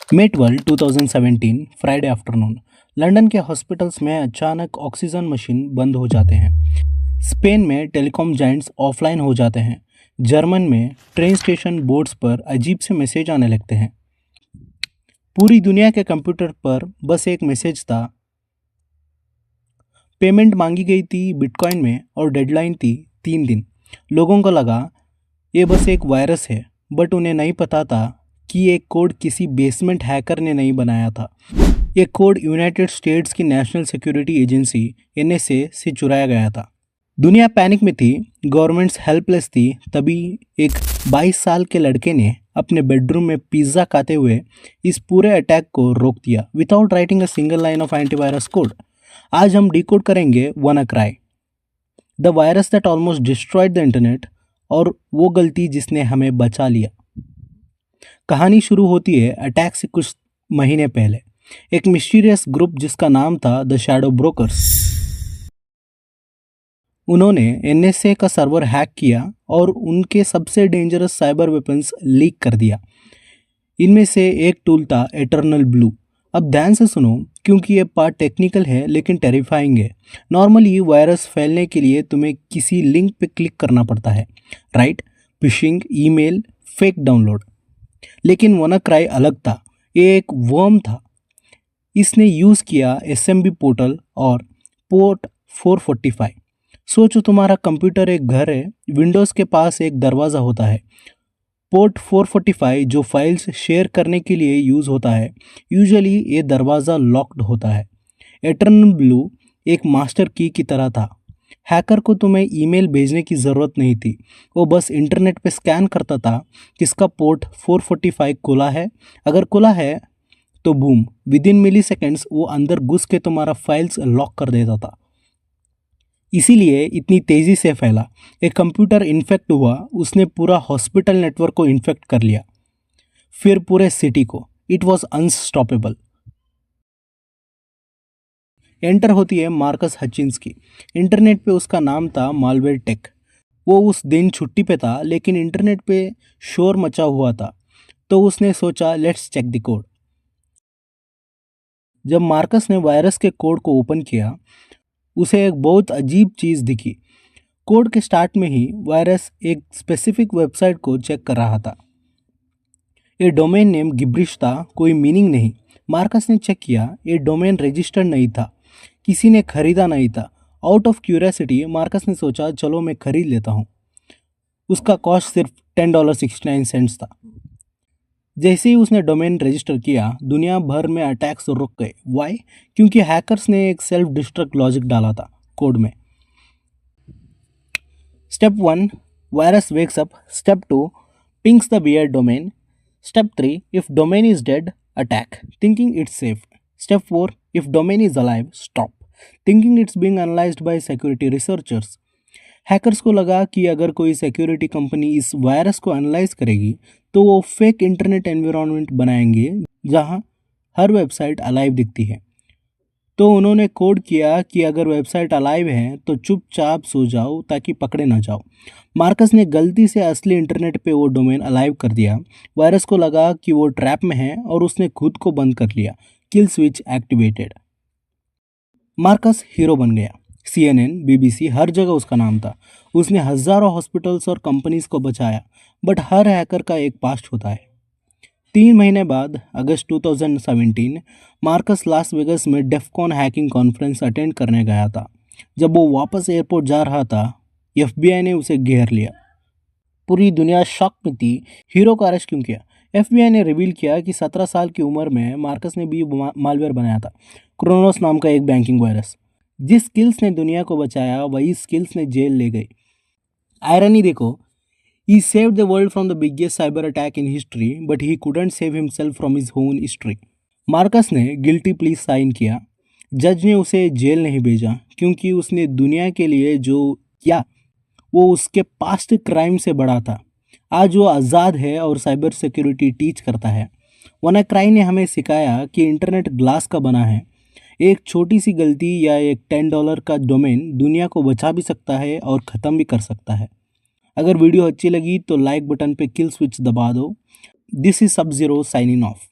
मई 12, 2017 Friday afternoon London के hospitals में अचानक ऑक्सीजन मशीन बंद हो जाते हैं। स्पेन में टेलीकॉम जायंट्स ऑफलाइन हो जाते हैं। जर्मन में ट्रेन स्टेशन बोर्ड्स पर अजीब से मैसेज आने लगते हैं। पूरी दुनिया के कंप्यूटर पर बस एक मैसेज था। पेमेंट मांगी गई थी बिटकॉइन में और डेडलाइन थी 3 दिन। लोगों को लगा ये बस एक वायरस है, बट उन्हें नहीं पता था कि ये कोड किसी बेसमेंट हैकर ने नहीं बनाया था। ये कोड यूनाइटेड स्टेट्स की नेशनल सिक्योरिटी एजेंसी एनएसए से चुराया गया था। दुनिया पैनिक में थी, गवर्नमेंट्स हेल्पलेस थी। तभी एक 22 साल के लड़के ने अपने बेडरूम में पिज्ज़ा खाते हुए इस पूरे अटैक को रोक दिया without writing a single line of antivirus code. आज हम डिकोड करेंगे WannaCry, the virus that almost destroyed the internet, और वो गलती जिसने हमें बचा लिया। कहानी शुरू होती है अटैक से कुछ महीने पहले। एक मिस्टीरियस ग्रुप जिसका नाम था द शैडो ब्रोकर्स, उन्होंने एनएसए का सर्वर हैक किया और उनके सबसे डेंजरस साइबर वेपन्स लीक कर दिया। इनमें से एक टूल था एटर्नल ब्लू। अब ध्यान से सुनो, क्योंकि ये पार्ट टेक्निकल है लेकिन टेरिफाइंग है। नॉर्मली वायरस फैलने के लिए तुम्हें किसी लिंक पे क्लिक करना पड़ता है, right? Fishing, email, fake download. लेकिन WannaCry अलग था। ये एक वर्म था। इसने यूज़ किया SMB पोर्टल और पोर्ट 445। सोचो तुम्हारा कंप्यूटर एक घर है, विंडोज़ के पास एक दरवाज़ा होता है। पोर्ट 445 जो फाइल्स शेयर करने के लिए यूज़ होता है, यूजुअली ये दरवाज़ा लॉक्ड होता है। एटर्नल ब्लू एक मास्टर की तरह था। हैकर को तुम्हें ईमेल भेजने की ज़रूरत नहीं थी, वो बस इंटरनेट पे स्कैन करता था किसका पोर्ट 445 खुला है। अगर खुला है तो boom, within milliseconds वो अंदर घुस के तुम्हारा फाइल्स लॉक कर देता था। इसीलिए इतनी तेज़ी से फैला। एक कंप्यूटर इन्फेक्ट हुआ, उसने पूरा हॉस्पिटल नेटवर्क को इन्फेक्ट कर लिया, फिर पूरे सिटी को। It was unstoppable. एंटर होती है मार्कस हचिन्स की। इंटरनेट पे उसका नाम था मालवेयर टेक। वो उस दिन छुट्टी पे था, लेकिन इंटरनेट पे शोर मचा हुआ था, तो उसने सोचा लेट्स चेक द कोड। जब मार्कस ने वायरस के कोड को ओपन किया, उसे एक बहुत अजीब चीज़ दिखी। कोड के स्टार्ट में ही वायरस एक स्पेसिफिक वेबसाइट को चेक कर रहा था। ये डोमेन नेम गिब्रिश था, कोई मीनिंग नहीं। मार्कस ने चेक किया, ये डोमेन रजिस्टर्ड नहीं था, किसी ने खरीदा नहीं था। आउट ऑफ क्यूरियोसिटी मार्कस ने सोचा चलो मैं खरीद लेता हूँ। उसका कॉस्ट सिर्फ $10.69 था। जैसे ही उसने डोमेन रजिस्टर किया, दुनिया भर में अटैक्स रुक गए। वाई? क्योंकि हैकर्स ने एक सेल्फ डिस्ट्रक्ट लॉजिक डाला था कोड में। Step 1, virus wakes up. Step 2, pings the beer domain. Step 3, if domain is dead, attack, thinking it's safe. Step 4, if domain is alive, stop, thinking it's being analysed by security researchers. Hackers को लगा कि अगर कोई security company इस virus को analyse करेगी तो वो फेक इंटरनेट एनवायरनमेंट बनाएंगे जहां हर वेबसाइट अलाइव दिखती है। तो उन्होंने कोड किया कि अगर वेबसाइट अलाइव है तो चुपचाप सो जाओ ताकि पकड़े ना जाओ। मार्कस ने गलती से असली इंटरनेट पे वो डोमेन अलाइव कर दिया। वायरस को लगा कि वो ट्रैप में है और उसने खुद को बंद कर लिया। Kill switch activated. Marcus hero बन गया। CNN, BBC, हर जगह उसका नाम था। उसने हज़ारों हॉस्पिटल्स और कंपनीज को बचाया। बट हर हैकर का एक पास्ट होता है। 3 महीने बाद अगस्त 2017 मार्कस लास वेगस में डेफकॉन हैकिंग कॉन्फ्रेंस अटेंड करने गया था। जब वो वापस एयरपोर्ट जा रहा था, FBI ने उसे घेर लिया। पूरी दुनिया शॉक में थी। हीरो का अरेस्ट क्यों किया? FBI ने रिवील किया कि 17 साल की उम्र में मार्कस ने भी मालवेयर बनाया था, क्रोनोस नाम का एक बैंकिंग वायरस। जिस स्किल्स ने दुनिया को बचाया वही स्किल्स ने जेल ले गई। आयरनी देखो, he saved the world from the biggest cyber attack in history, but he couldn't save himself from his own history. Marcus ने गिल्टी प्ली साइन किया। जज ने उसे जेल नहीं भेजा क्योंकि उसने दुनिया के लिए जो किया वो उसके पास्ट क्राइम से बड़ा था। आज वो आज़ाद है और साइबर सिक्योरिटी टीच करता है। WannaCry ने हमें सिखाया कि इंटरनेट ग्लास का बना है। एक छोटी सी गलती या एक $10 का डोमेन दुनिया को बचा भी सकता है और ख़त्म भी कर सकता है। अगर वीडियो अच्छी लगी तो लाइक बटन पे किल स्विच दबा दो। This is SubZero signing off.